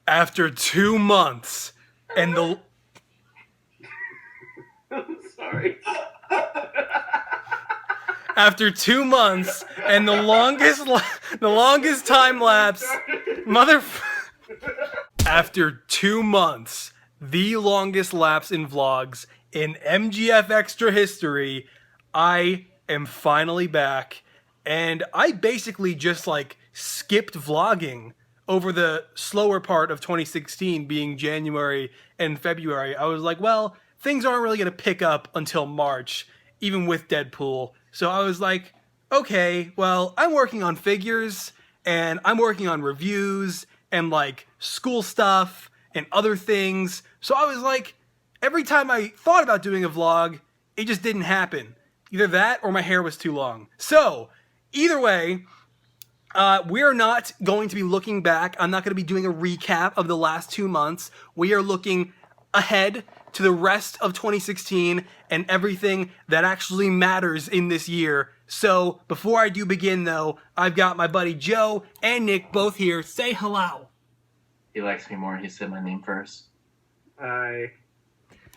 After 2 months, and the I'm sorry. after 2 months, and the longest time lapse, mother. After 2 months, the longest lapse in vlogs in MGF Extra history, I am finally back, and I basically just like skipped vlogging over the slower part of 2016 being January and February. I was like, well, things aren't really going to pick up until March, even with Deadpool. So I was like, okay, well, I'm working on figures and I'm working on reviews and like school stuff and other things. So I was like, every time I thought about doing a vlog, it just didn't happen. Either that or my hair was too long. So, either way, we're not going to be looking back. I'm not going to be doing a recap of the last 2 months. We are looking ahead to the rest of 2016 and everything that actually matters in this year. So, before I do begin, though, I've got my buddy Joe and Nick both here. Say hello. He likes me more. He said my name first.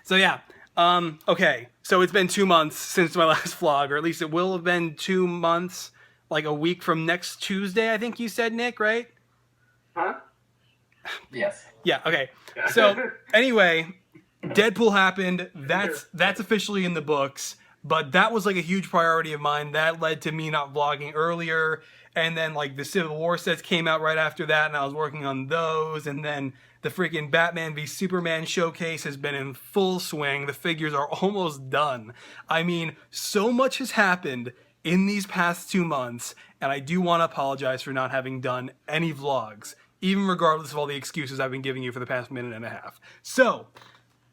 So, yeah. Okay. So, it's been 2 months since my last vlog, or at least it will have been 2 months, like a week from next Tuesday, I think you said, Nick, right? Huh? Yes. Yeah, okay. So, anyway, Deadpool happened. That's officially in the books, but that was like a huge priority of mine. That led to me not vlogging earlier, and then like the Civil War sets came out right after that, and I was working on those, and then the freaking Batman v Superman showcase has been in full swing. The figures are almost done. I mean, so much has happened in these past 2 months, and I do want to apologize for not having done any vlogs, even regardless of all the excuses I've been giving you for the past minute and a half. So,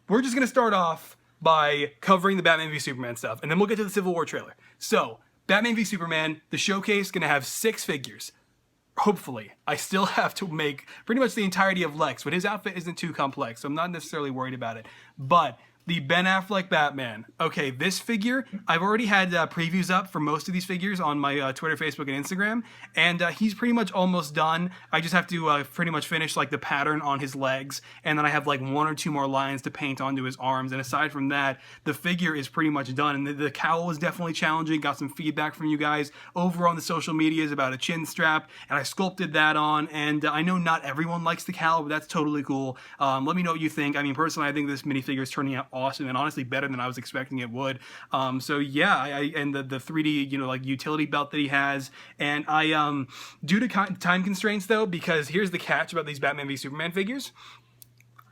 we're just going to start off by covering the Batman v Superman stuff, and then we'll get to the Civil War trailer. So, Batman v Superman, the showcase, going to have 6 figures. Hopefully. I still have to make pretty much the entirety of Lex, but his outfit isn't too complex, so I'm not necessarily worried about it. But the Ben Affleck Batman. Okay, this figure, I've already had previews up for most of these figures on my Twitter, Facebook, and Instagram, and he's pretty much almost done. I just have to pretty much finish like the pattern on his legs, and then I have like 1 or 2 more lines to paint onto his arms, and aside from that, the figure is pretty much done. And the cowl was definitely challenging. Got some feedback from you guys over on the social medias about a chin strap, and I sculpted that on, and I know not everyone likes the cowl, but that's totally cool. Let me know what you think. I mean, personally, I think this minifigure is turning out awesome and honestly better than I was expecting it would. So yeah, and the 3D, like utility belt that he has, and I due to time constraints though, because here's the catch about these Batman v Superman figures,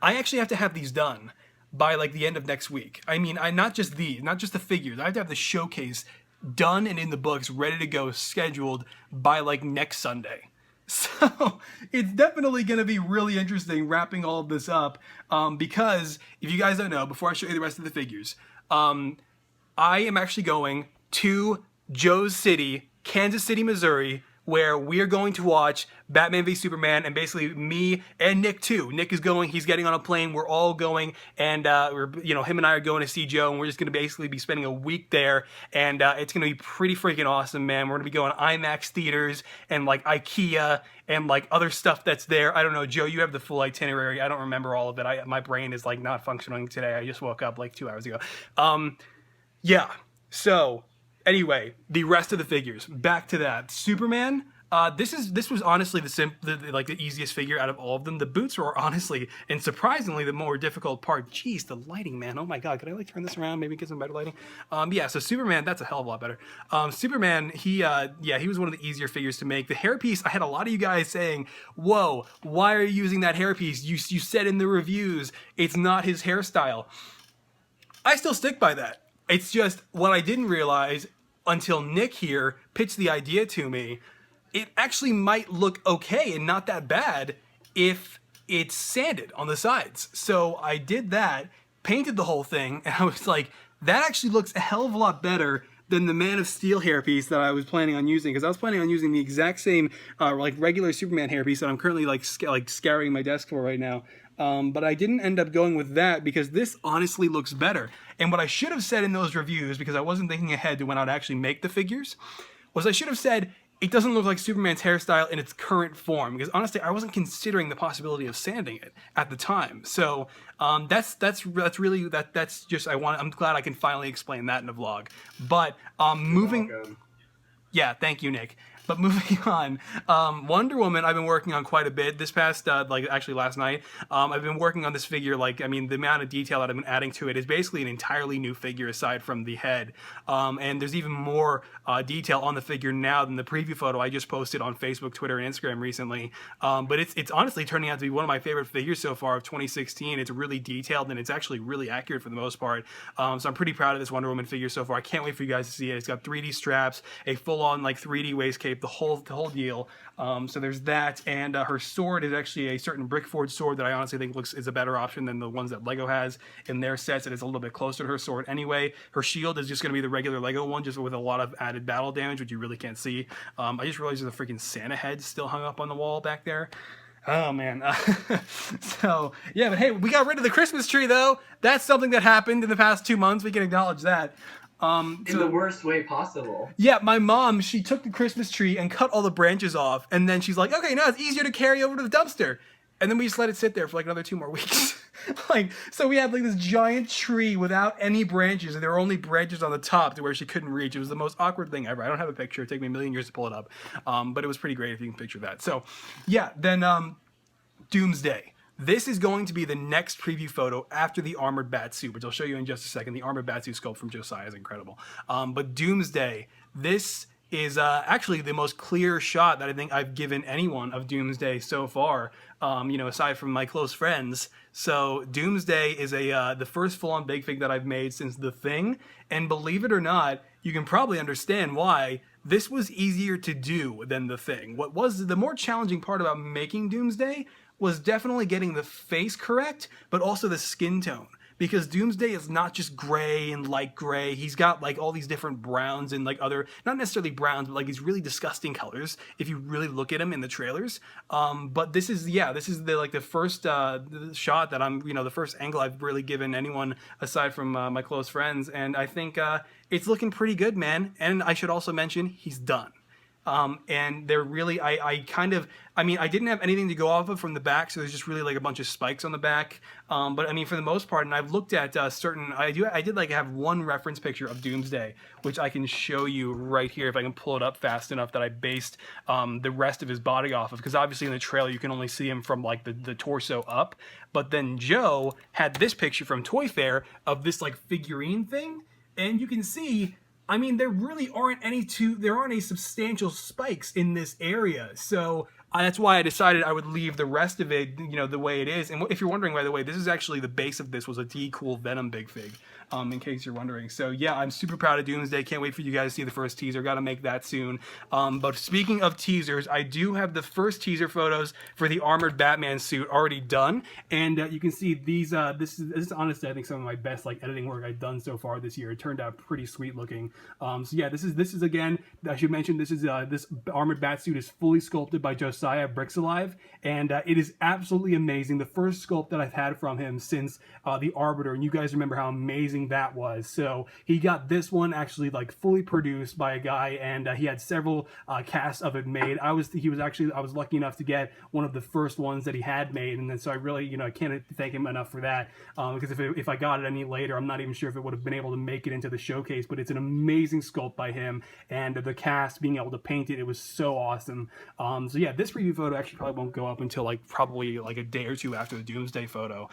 I actually have to have these done by like the end of next week. I mean, not just the figures. I have to have the showcase done and in the books, ready to go, scheduled by like next Sunday. So it's definitely going to be really interesting wrapping all of this up, because if you guys don't know, before I show you the rest of the figures, I am actually going to Joe's City, Kansas City, Missouri, where we are going to watch Batman v Superman, and basically me and Nick too. Nick is going, he's getting on a plane, we're all going, and him and I are going to see Joe, and we're just going to basically be spending a week there, and it's going to be pretty freaking awesome, man. We're going to be going IMAX theaters, and like IKEA, and like other stuff that's there. I don't know, Joe, you have the full itinerary. I don't remember all of it. My brain is like not functioning today. I just woke up like 2 hours ago. Yeah, so anyway, the rest of the figures. Back to that. Superman. This was honestly the easiest figure out of all of them. The boots were honestly and surprisingly the more difficult part. Jeez, the lighting, man. Oh my god, could I like turn this around? Maybe get some better lighting. Yeah. So Superman, that's a hell of a lot better. Superman, he was one of the easier figures to make. The hairpiece, I had a lot of you guys saying, "Whoa, why are you using that hairpiece? You said in the reviews it's not his hairstyle." I still stick by that. It's just what I didn't realize until Nick here pitched the idea to me. It actually might look okay and not that bad if it's sanded on the sides. So I did that, painted the whole thing, and I was like, that actually looks a hell of a lot better than the Man of Steel hairpiece that I was planning on using, because I was planning on using the exact same like regular Superman hairpiece that I'm currently like scouring my desk for right now. But I didn't end up going with that because this honestly looks better. And what I should have said in those reviews, because I wasn't thinking ahead to when I'd actually make the figures, was I should have said, it doesn't look like Superman's hairstyle in its current form, because honestly, I wasn't considering the possibility of sanding it at the time. So that's just I'm glad I can finally explain that in a vlog. But moving. Welcome. Yeah, thank you, Nick. But moving on, Wonder Woman, I've been working on quite a bit this past, actually last night. I've been working on this figure, the amount of detail that I've been adding to it is basically an entirely new figure aside from the head. And there's even more detail on the figure now than the preview photo I just posted on Facebook, Twitter, and Instagram recently. But it's honestly turning out to be one of my favorite figures so far of 2016. It's really detailed and it's actually really accurate for the most part. So I'm pretty proud of this Wonder Woman figure so far. I can't wait for you guys to see it. It's got 3D straps, a full-on 3D waist cape, the whole deal. So there's that, and her sword is actually a certain Brickforge sword that I honestly think is a better option than the ones that Lego has in their sets. It is a little bit closer to her sword anyway. Her shield is just going to be the regular Lego one, just with a lot of added battle damage, which you really can't see. I just realized there's a freaking Santa head still hung up on the wall back there. Oh man. So yeah, but hey, we got rid of the Christmas tree though. That's something that happened in the past 2 months. We can acknowledge that. In the worst way possible. Yeah, my mom, she took the Christmas tree and cut all the branches off, and then she's like, okay, now it's easier to carry over to the dumpster. And then we just let it sit there for another 2 more weeks. So we had this giant tree without any branches, and there were only branches on the top to where she couldn't reach. It was the most awkward thing ever. I don't have a picture. It took me a million years to pull it up. But it was pretty great if you can picture that. So yeah, then Doomsday. This is going to be the next preview photo after the armored batsuit, which I'll show you in just a second. The armored batsuit sculpt from Josiah is incredible. But Doomsday, this is actually the most clear shot that I think I've given anyone of Doomsday so far, aside from my close friends. So Doomsday is the first full-on big fig that I've made since The Thing, and believe it or not, you can probably understand why. This was easier to do than The Thing. What was the more challenging part about making Doomsday was definitely getting the face correct, but also the skin tone. Because Doomsday is not just gray and light gray. He's got all these different browns and other, not necessarily browns, but these really disgusting colors if you really look at him in the trailers. But this is the first shot that I'm, the first angle I've really given anyone aside from my close friends. And I think it's looking pretty good, man. And I should also mention he's done. And they're really, I didn't have anything to go off of from the back, so there's just really a bunch of spikes on the back. But for the most part, and I've looked at I did have one reference picture of Doomsday, which I can show you right here if I can pull it up fast enough that I based the rest of his body off of, because obviously in the trailer you can only see him from the torso up. But then Joe had this picture from Toy Fair of this figurine thing, and you can see, there really aren't any substantial spikes in this area. So that's why I decided I would leave the rest of it, the way it is. And if you're wondering, by the way, this is actually the base of this was a D-Cool Venom Big Fig, in case you're wondering. So yeah, I'm super proud of Doomsday. Can't wait for you guys to see the first teaser. Got to make that soon. But speaking of teasers, I do have the first teaser photos for the armored Batman suit already done. And you can see these, this is honestly, I think, some of my best editing work I've done so far this year. It turned out pretty sweet looking. So yeah, this is again, I should mention, this armored Batsuit is fully sculpted by Josiah Brixalive, and it is absolutely amazing. The first sculpt that I've had from him since the Arbiter, and you guys remember how amazing that was. So he got this one actually fully produced by a guy, and he had several casts of it made. I was lucky enough to get one of the first ones that he had made, and then so I really, I can't thank him enough for that, because if I got it any later, I'm not even sure if it would have been able to make it into the showcase. But it's an amazing sculpt by him, and the cast being able to paint it, it was so awesome. So yeah, this review photo actually probably won't go up until probably a day or two after the Doomsday photo.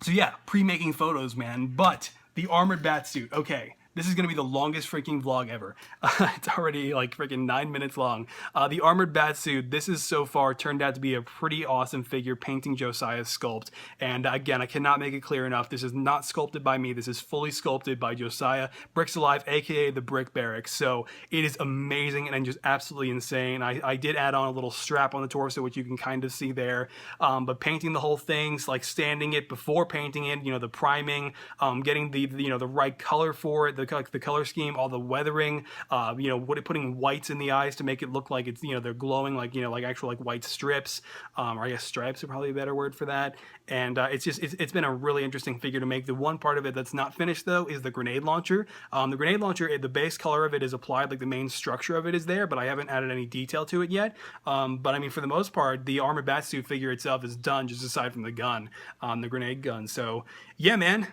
So yeah, pre-making photos, man. But the armored Batsuit, okay. This is going to be the longest freaking vlog ever. It's already freaking 9 minutes long. The armored Batsuit, this is so far turned out to be a pretty awesome figure painting Josiah's sculpt. And again, I cannot make it clear enough. This is not sculpted by me. This is fully sculpted by Josiah Brixalive, aka the Brick Barracks. So it is amazing and just absolutely insane. I did add on a little strap on the torso, which you can kind of see there. But painting the whole thing, standing it before painting it, the priming, getting the right color for it, the the color scheme, all the weathering, putting whites in the eyes to make it look like it's, they're glowing, like actual like white strips, or I guess stripes are probably a better word for that. And it's been a really interesting figure to make. The one part of it that's not finished though is the grenade launcher. The grenade launcher, the base color of it is applied, like the main structure of it is there, but I haven't added any detail to it yet. But I mean, for the most part, the armored batsuit figure itself is done, just aside from the gun, the grenade gun. So yeah, man,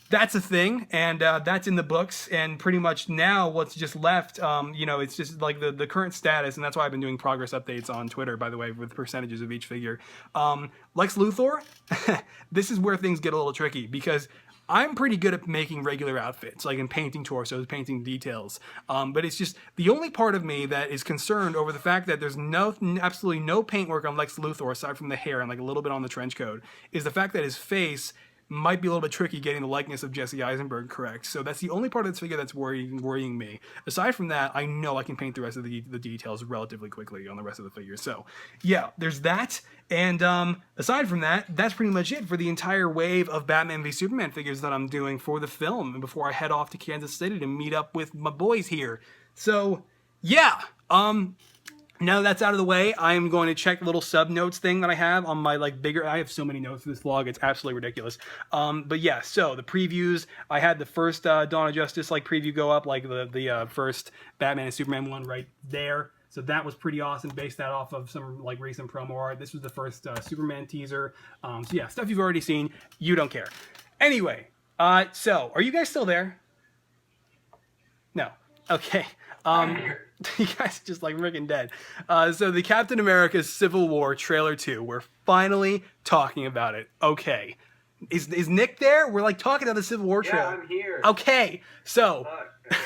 that's a thing, and that's in the books. And pretty much now what's just left, it's just like the current status, and that's why I've been doing progress updates on Twitter, by the way, with percentages of each figure. Lex Luthor, this is where things get a little tricky, because I'm pretty good at making regular outfits, like in painting torsos, painting details. But it's just the only part of me that is concerned over the fact that there's absolutely no paintwork on Lex Luthor aside from the hair and like a little bit on the trench coat, is the fact that his face might be a little bit tricky getting the likeness of Jesse Eisenberg correct. So that's the only part of this figure that's worrying me. Aside from that, I know I can paint the rest of the details relatively quickly on the rest of the figure. So yeah, there's that. And aside from that, that's pretty much it for the entire wave of Batman v Superman figures that I'm doing for the film, and before I head off to Kansas City to meet up with my boys here. So yeah, now that that's out of the way, I am going to check the little sub notes thing that I have on my bigger. I have so many notes for this vlog, it's absolutely ridiculous. But yeah, so the previews. I had the first Dawn of Justice preview go up, the first Batman and Superman one right there. So that was pretty awesome. Based that off of some recent promo art. This was the first Superman teaser. So yeah, stuff you've already seen. You don't care. Anyway, so are you guys still there? No. Okay. You guys are just freaking dead. So the Captain America Civil War trailer 2, we're finally talking about it. Okay. Is Nick there? We're talking about the Civil War trailer. Yeah, I'm here. Okay. So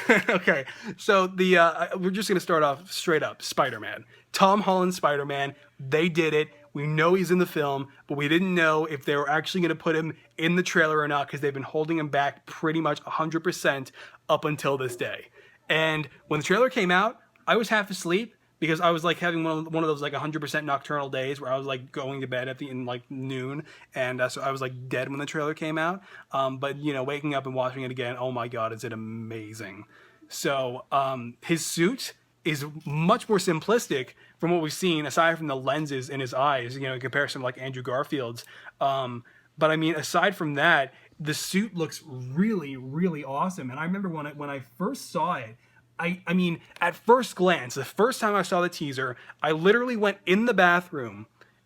okay. So we're just gonna start off straight up. Spider-Man. Tom Holland's Spider-Man. They did it. We know he's in the film, but we didn't know if they were actually going to put him in the trailer or not, because they've been holding him back pretty much 100% up until this day. And when the trailer came out, I was half asleep because I was having one of those 100% nocturnal days where I was going to bed in noon, and so I was dead when the trailer came out. But waking up and watching it again, oh my god, is it amazing! So his suit is much more simplistic from what we've seen, aside from the lenses in his eyes, in comparison to Andrew Garfield's. But I mean, aside from that, the suit looks really, really awesome. And I remember when I first saw it, I mean, at first glance, the first time I saw the teaser, I literally went in the bathroom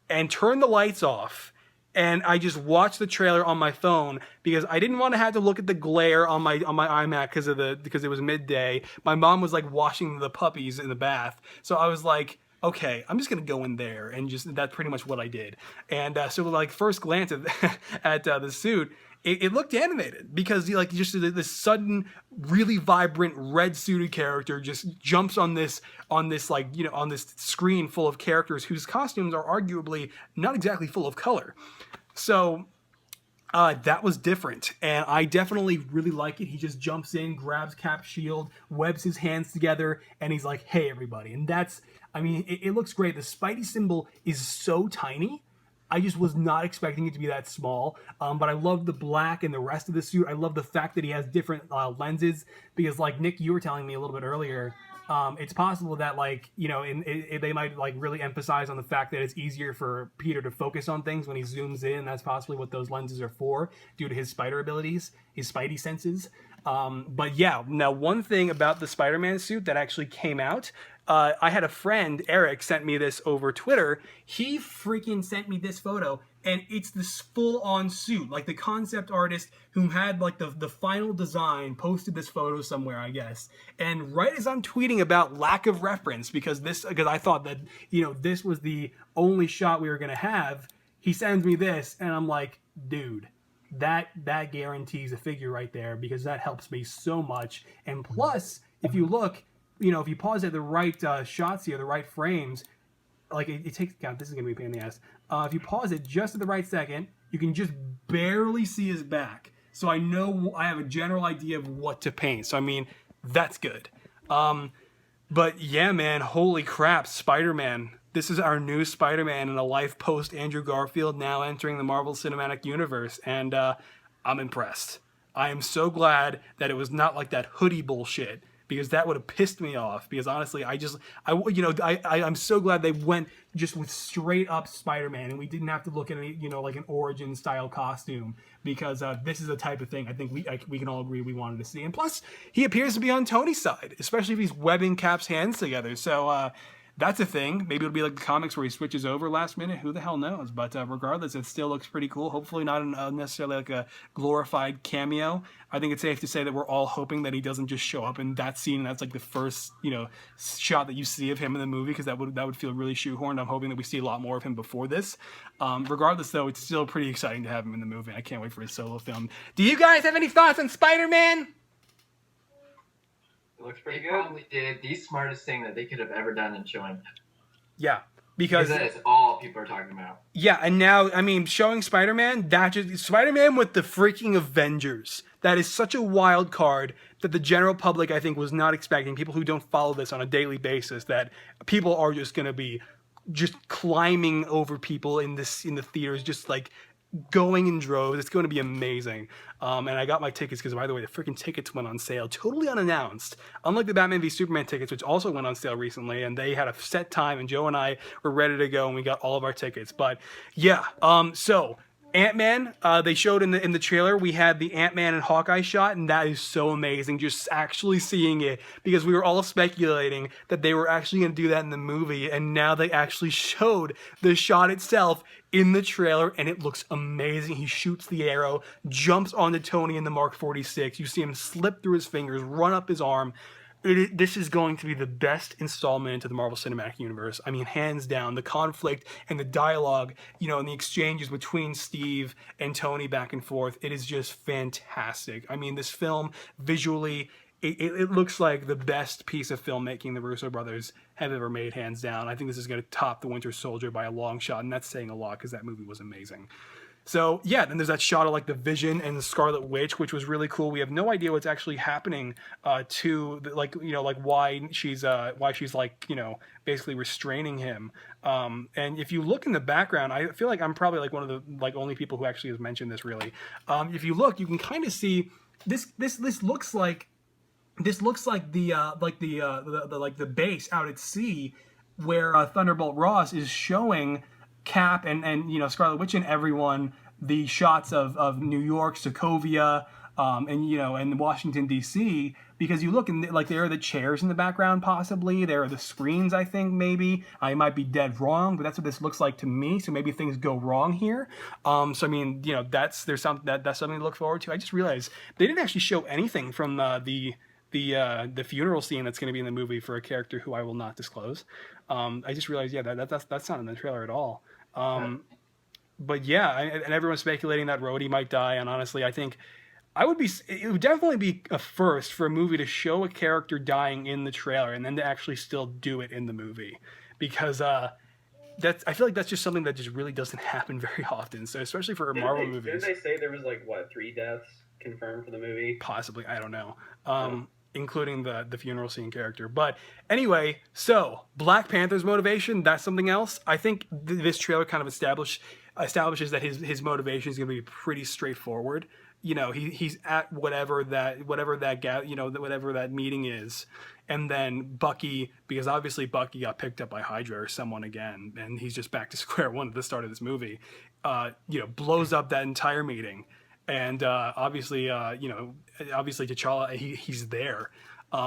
and turned the lights off, and I just watched the trailer on my phone because I didn't want to have to look at the glare on my iMac because it was midday. My mom was washing the puppies in the bath, so I was like, okay, I'm just gonna go in there, and that's pretty much what I did. And so first glance at the suit. It looked animated because just this sudden, really vibrant red suited character just jumps on this screen full of characters whose costumes are arguably not exactly full of color. So that was different, and I definitely really like it. He just jumps in, grabs Cap's shield, webs his hands together, and he's like, "Hey, everybody!" And it looks great. The Spidey symbol is so tiny. I just was not expecting it to be that small, but I love the black and the rest of the suit. I love the fact that he has different lenses, because Nick, you were telling me a little bit earlier, it's possible that they might really emphasize on the fact that it's easier for Peter to focus on things when he zooms in. That's possibly what those lenses are for, due to his spider abilities, his spidey senses. But yeah, now one thing about the Spider-Man suit that actually came out, I had a friend, Eric, sent me this over Twitter. He freaking sent me this photo, and it's this full-on suit. The concept artist who had the final design posted this photo somewhere, I guess. And right as I'm tweeting about lack of reference, because I thought that this was the only shot we were gonna have, he sends me this, and I'm like, dude, that guarantees a figure right there, because that helps me so much. And plus, if you look, if you pause at the right shots here, the right frames, it takes count. This is gonna be a pain in the ass. If you pause it just at the right second, you can just barely see his back. So I know I have a general idea of what to paint. So I mean, that's good. But yeah, man, holy crap, Spider-Man. This is our new Spider-Man in a life post Andrew Garfield, now entering the Marvel Cinematic Universe, and I'm impressed. I am so glad that it was not like that hoodie bullshit, because that would have pissed me off. Because honestly, I'm so glad they went just with straight up Spider-Man, and we didn't have to look at any, like an origin style costume, because this is the type of thing I think we can all agree we wanted to see. And plus, he appears to be on Tony's side, especially if he's webbing Cap's hands together. So that's a thing. Maybe it'll be like the comics where he switches over last minute. Who the hell knows? But regardless, it still looks pretty cool. Hopefully not necessarily like a glorified cameo. I think it's safe to say that we're all hoping that he doesn't just show up in that scene. That's like the first, shot that you see of him in the movie, because that would feel really shoehorned. I'm hoping that we see a lot more of him before this. Regardless, though, it's still pretty exciting to have him in the movie. I can't wait for his solo film. Do you guys have any thoughts on Spider-Man? It looks pretty They good. probably did the smartest thing that they could have ever done in showing it. Yeah. Because that is all people are talking about. Yeah, and now, showing Spider-Man, Spider-Man with the freaking Avengers. That is such a wild card that the general public, I think, was not expecting. People who don't follow this on a daily basis, that people are just going to be just climbing over people in the theaters, just like going in droves. It's going to be amazing. And I got my tickets because, by the way, the freaking tickets went on sale totally unannounced. Unlike the Batman v Superman tickets, which also went on sale recently, and they had a set time, and Joe and I were ready to go, and we got all of our tickets. But yeah, so Ant-Man, they showed in the trailer, we had the Ant-Man and Hawkeye shot, and that is so amazing, just actually seeing it, because we were all speculating that they were actually going to do that in the movie, and now they actually showed the shot itself in the trailer, and it looks amazing. He shoots the arrow, jumps onto Tony in the Mark 46, you see him slip through his fingers, run up his arm. This is going to be the best installment into the Marvel Cinematic Universe. Hands down, the conflict and the dialogue, and the exchanges between Steve and Tony back and forth, it is just fantastic. This film, visually, it looks like the best piece of filmmaking the Russo brothers have ever made, hands down. I think this is going to top The Winter Soldier by a long shot, and that's saying a lot, because that movie was amazing. So yeah, then there's that shot of like the Vision and the Scarlet Witch, which was really cool. We have no idea what's actually happening to why she's basically restraining him. And if you look in the background, I feel like I'm probably like one of the only people who actually has mentioned this really. If you look, you can kind of see this looks like the base out at sea where Thunderbolt Ross is showing Cap and Scarlet Witch and everyone the shots of New York, Sokovia, and Washington D.C. because you look and there are the chairs in the background, possibly there are the screens. I think maybe I might be dead wrong, but that's what this looks like to me. So maybe things go wrong here. That's something to look forward to. I just realized they didn't actually show anything from the funeral scene that's going to be in the movie for a character who I will not disclose. I just realized, that's not in the trailer at all. But yeah, and everyone's speculating that Rhodey might die, and honestly, I think it would definitely be a first for a movie to show a character dying in the trailer and then to actually still do it in the movie, because I feel like that's just something that just really doesn't happen very often. So especially for Marvel movies. Didn't they say there was 3 deaths confirmed for the movie? Possibly, I don't know. Including the funeral scene character. But anyway, so Black Panther's motivation, that's something else. I think this trailer kind of establishes that his motivation is going to be pretty straightforward. He's at whatever that meeting is, and then Bucky, because obviously Bucky got picked up by Hydra or someone again, and he's just back to square one at the start of this movie, blows up that entire meeting. And obviously T'Challa, he's there.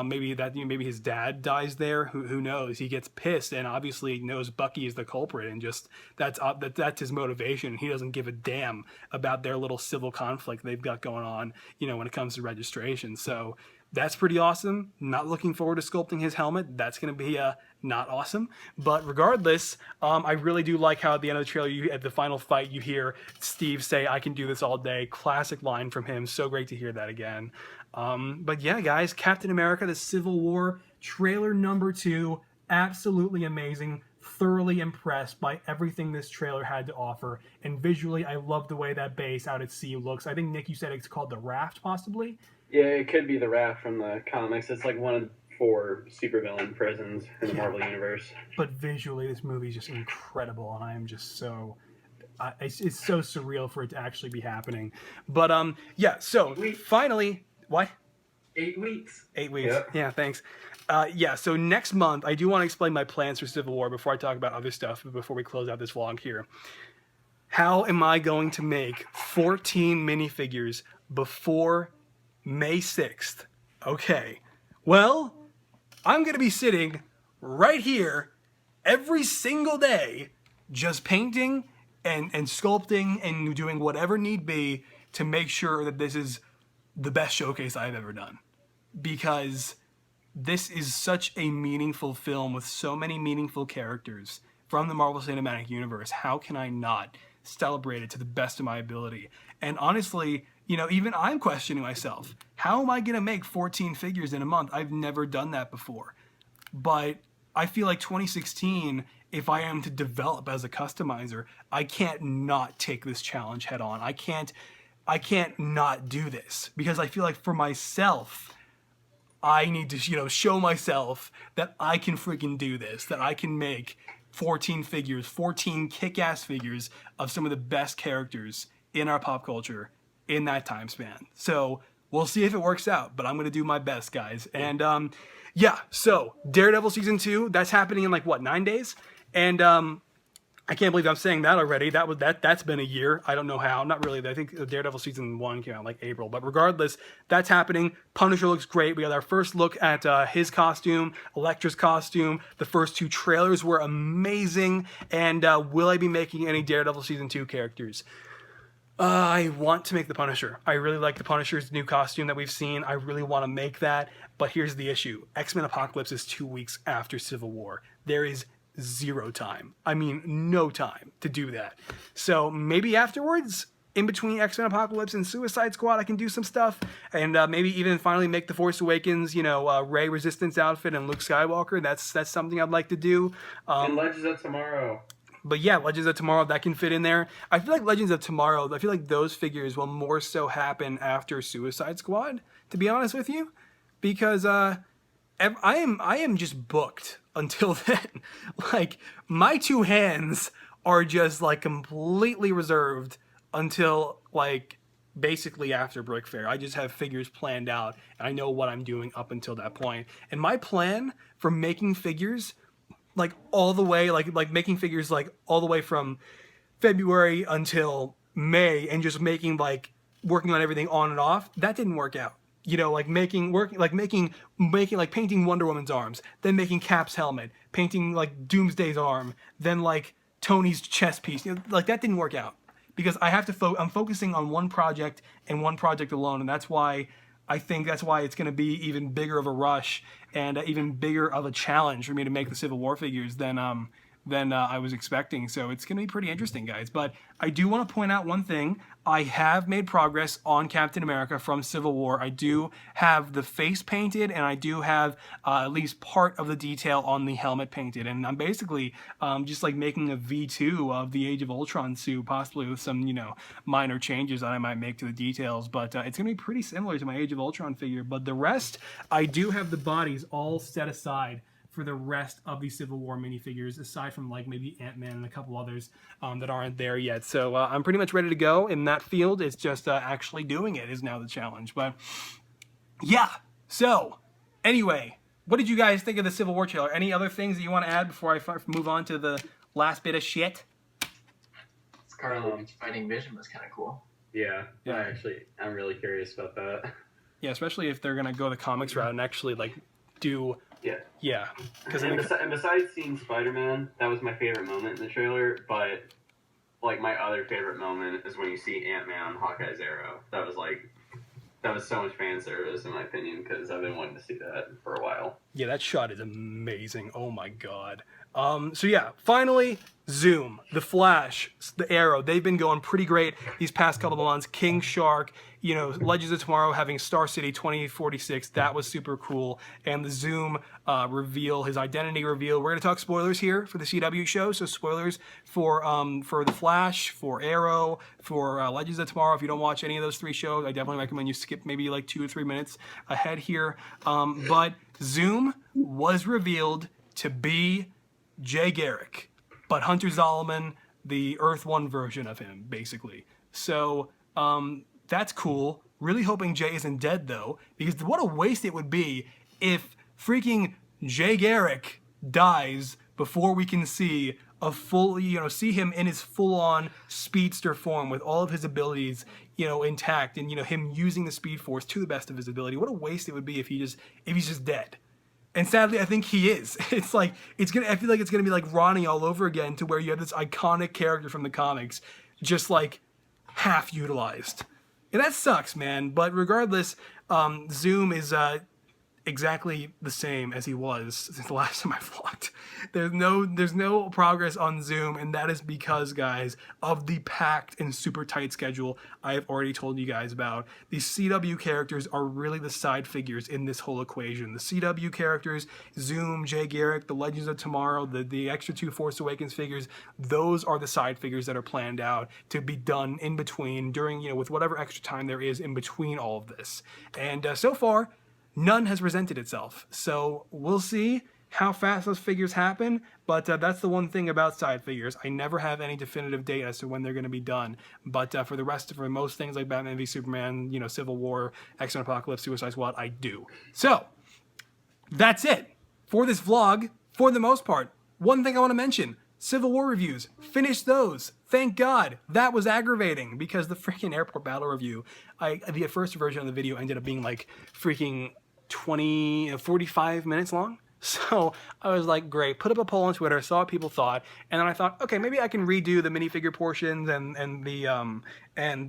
Maybe his dad dies there. Who knows? He gets pissed and obviously knows Bucky is the culprit, and just that's his motivation. He doesn't give a damn about their little civil conflict they've got going on. When it comes to registration. So that's pretty awesome. Not looking forward to sculpting his helmet. That's going to be not awesome. But regardless, I really do like how at the end of the trailer, at the final fight, you hear Steve say, "I can do this all day." Classic line from him. So great to hear that again. But yeah, guys, Captain America, the Civil War, trailer number 2, absolutely amazing. Thoroughly impressed by everything this trailer had to offer. And visually, I love the way that base out at sea looks. I think, Nick, you said it's called the Raft, possibly? Yeah, it could be the Raft from the comics. It's like one of 4 supervillain prisons in the Marvel Universe. But visually, this movie is just incredible, and I am just so... It's so surreal for it to actually be happening. But yeah. So 8 weeks. finally, what? 8 weeks. 8 weeks. Yep. Yeah, thanks. Yeah, so next month, I do want to explain my plans for Civil War before I talk about other stuff, before we close out this vlog here. How am I going to make 14 minifigures before May 6th? Okay, well, I'm going to be sitting right here every single day just painting and sculpting and doing whatever need be to make sure that this is the best showcase I've ever done. Because this is such a meaningful film with so many meaningful characters from the Marvel Cinematic Universe. How can I not celebrate it to the best of my ability? And honestly, you know, even I'm questioning myself. How am I going to make 14 figures in a month? I've never done that before. But I feel like 2016, if I am to develop as a customizer, I can't not take this challenge head on. I can't not do this, because I feel like for myself, I need to, you know, show myself that I can freaking do this, that I can make 14 figures, 14 kick-ass figures of some of the best characters in our pop culture in that time span. So we'll see if it works out, but I'm going to do my best, guys. And yeah, so Daredevil Season 2, that's happening in like, what, 9 days? And I can't believe I'm saying that already. That's been a year. I don't know how. Not really. I think Daredevil Season 1 came out like April. But regardless, that's happening. Punisher looks great. We got our first look at his costume, Elektra's costume. The first 2 trailers were amazing. And will I be making any Daredevil Season 2 characters? I want to make the Punisher. I really like the Punisher's new costume that we've seen. I really want to make that. But here's the issue. X-Men Apocalypse is 2 weeks after Civil War. There is zero time. I mean, no time to do that. So maybe afterwards, in between X-Men Apocalypse and Suicide Squad, I can do some stuff. And maybe even finally make the Force Awakens, you know, Rey Resistance outfit and Luke Skywalker. That's something I'd like to do. And Legends of Tomorrow. But yeah, Legends of Tomorrow, that can fit in there. I feel like Legends of Tomorrow, I feel like those figures will more so happen after Suicide Squad, to be honest with you. Because I am just booked until then. Like, my 2 hands are just like completely reserved until like basically after Brick Fair. I just have figures planned out and I know what I'm doing up until that point. And my plan for making figures like all the way, like making figures like all the way from February until May and just making like working on everything on and off, that didn't work out. You know, like painting Wonder Woman's arms, then making Cap's helmet, painting like Doomsday's arm, then like Tony's chest piece. You know, like that didn't work out because I have to. I'm focusing on one project and one project alone, and that's why I think that's why it's going to be even bigger of a rush and even bigger of a challenge for me to make the Civil War figures than I was expecting. So it's going to be pretty interesting, guys. But I do want to point out one thing. I have made progress on Captain America from Civil War. I do have the face painted, and I do have at least part of the detail on the helmet painted. And I'm basically just like making a V2 of the Age of Ultron suit, possibly with some, you know, minor changes that I might make to the details. But it's going to be pretty similar to my Age of Ultron figure. But the rest, I do have the bodies all set aside for the rest of the Civil War minifigures, aside from like maybe Ant-Man and a couple others that aren't there yet. So I'm pretty much ready to go in that field. It's just actually doing it is now the challenge. But yeah, so anyway, what did you guys think of the Civil War trailer? Any other things that you want to add before I move on to the last bit of shit? Scarlet Witch fighting Vision was kind of cool. Yeah. I'm really curious about that. Yeah, especially if they're going to go the comics route and actually like do... Yeah. And besides seeing Spider-Man, that was my favorite moment in the trailer, but like my other favorite moment is when you see Ant-Man, Hawkeye's arrow. That was so much fan service in my opinion, because I've been wanting to see that for a while. Yeah, that shot is amazing. Oh my god. So yeah, finally, Zoom, The Flash, The Arrow, they've been going pretty great these past couple of months. King Shark, you know, Legends of Tomorrow having Star City 2046, that was super cool. And the Zoom reveal, his identity reveal. We're going to talk spoilers here for the CW show, so spoilers for The Flash, for Arrow, for Legends of Tomorrow. If you don't watch any of those 3 shows, I definitely recommend you skip maybe like 2 or 3 minutes ahead here. But Zoom was revealed to be Jay Garrick, but Hunter Zolomon the Earth One version of him, basically. So that's cool. Really hoping Jay isn't dead though, because what a waste it would be if freaking Jay Garrick dies before we can see a full, see him in his full-on speedster form with all of his abilities, intact, and him using the Speed Force to the best of his ability. What a waste it would be if he's just dead. And sadly, I think he is. It's like I feel like it's gonna be like Ronnie all over again, to where you have this iconic character from the comics, just like half utilized. And that sucks, man. But regardless, Zoom is exactly the same as he was since the last time I vlogged. There's no progress on Zoom, and that is because, guys, of the packed and super tight schedule I have already told you guys about. These CW characters are really the side figures in this whole equation. The CW characters, Zoom, Jay Garrick, the Legends of Tomorrow, the extra 2 Force Awakens figures, those are the side figures that are planned out to be done in between, during, with whatever extra time there is in between all of this. And so far, none has presented itself. So we'll see how fast those figures happen, but that's the one thing about side figures. I never have any definitive date as to when they're going to be done, but for most things like Batman v Superman, Civil War, X-Men Apocalypse, Suicide Squad, I do. So that's it for this vlog, for the most part. One thing I want to mention, Civil War reviews, finished those. Thank God. That was aggravating, because the freaking airport battle review, the first version of the video ended up being like freaking 45 minutes long. So I was like, great, put up a poll on Twitter, saw what people thought, and then I thought, okay, maybe I can redo the minifigure portions and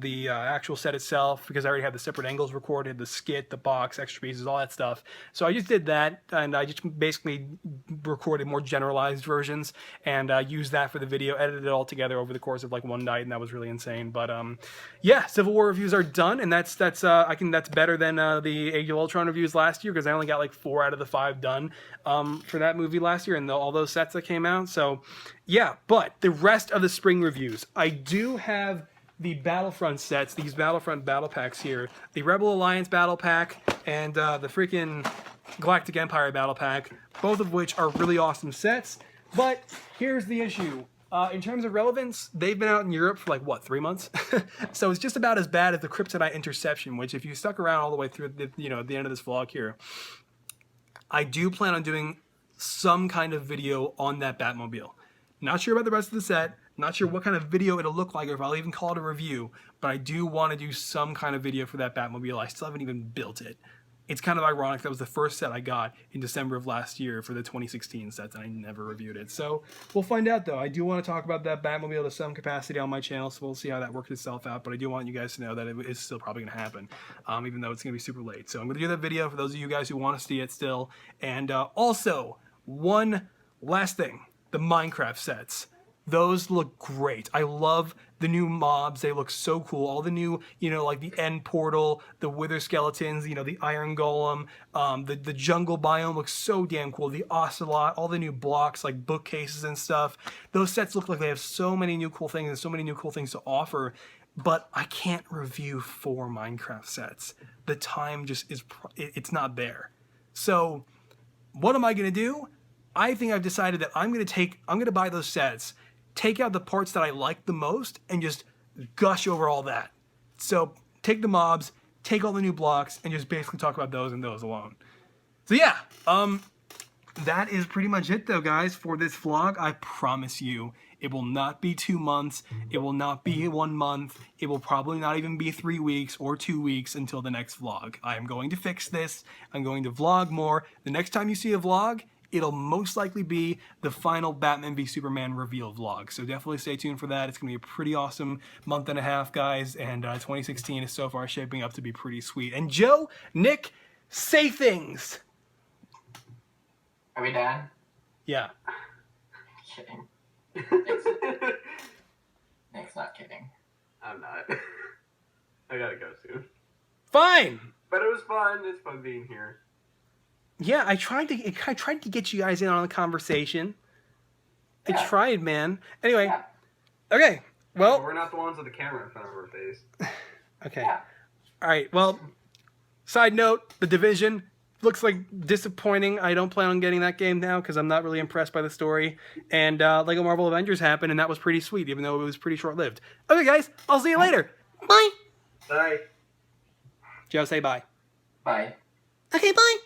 the actual set itself, because I already have the separate angles recorded, the skit, the box, extra pieces, all that stuff. So I just did that, and I just basically recorded more generalized versions and used that for the video, edited it all together over the course of like one night, and that was really insane. But yeah, Civil War reviews are done, and that's better than the Age of Ultron reviews last year, because I only got like 4 out of the 5 done for that movie last year, and all those sets that came out. So yeah, but the rest of the spring reviews, I do have the Battlefront sets, these Battlefront battle packs here, the Rebel Alliance battle pack and the freaking Galactic Empire battle pack, both of which are really awesome sets. But here's the issue. In terms of relevance, they've been out in Europe for like, what, 3 months? So it's just about as bad as the Kryptonite Interception, which if you stuck around all the way through the, the end of this vlog here, I do plan on doing some kind of video on that Batmobile. Not sure about the rest of the set, not sure what kind of video it'll look like, or if I'll even call it a review, but I do want to do some kind of video for that Batmobile. I still haven't even built it. It's kind of ironic, that was the first set I got in December of last year for the 2016 sets, and I never reviewed it. So we'll find out, though. I do want to talk about that Batmobile to some capacity on my channel, so we'll see how that works itself out. But I do want you guys to know that it is still probably going to happen, even though it's going to be super late. So I'm going to do that video for those of you guys who want to see it still. And also, one last thing, the Minecraft sets. Those look great. I love the new mobs. They look so cool. All the new, like the end portal, the wither skeletons, the iron golem, the jungle biome looks so damn cool. The ocelot, all the new blocks like bookcases and stuff. Those sets look like they have so many new cool things and so many new cool things to offer. But I can't review 4 Minecraft sets. The time just it's not there. So what am I gonna do? I think I've decided that I'm gonna buy those sets, take out the parts that I like the most, and just gush over all that. So take the mobs, take all the new blocks, and just basically talk about those and those alone. So yeah, that is pretty much it though, guys, for this vlog. I promise you, it will not be 2 months. It will not be 1 month. It will probably not even be 3 weeks or 2 weeks until the next vlog. I am going to fix this. I'm going to vlog more. The next time you see a vlog, it'll most likely be the final Batman v Superman reveal vlog. So definitely stay tuned for that. It's going to be a pretty awesome month and a half, guys. And 2016 is so far shaping up to be pretty sweet. And Joe, Nick, say things. Are we done? Yeah. Kidding. Nick's not kidding. I'm not. I gotta go soon. Fine. But it was fun. It's fun being here. Yeah, I tried to get you guys in on the conversation. Yeah. I tried, man. Anyway, Yeah. okay. Well, We're not the ones with the camera in front of our face. okay. Yeah. All right. Well, side note: The Division looks like disappointing. I don't plan on getting that game now because I'm not really impressed by the story. And Lego Marvel Avengers happened, and that was pretty sweet, even though it was pretty short-lived. Okay, guys, I'll see you later. Bye. Bye. Joe, say bye. Bye. Okay, bye.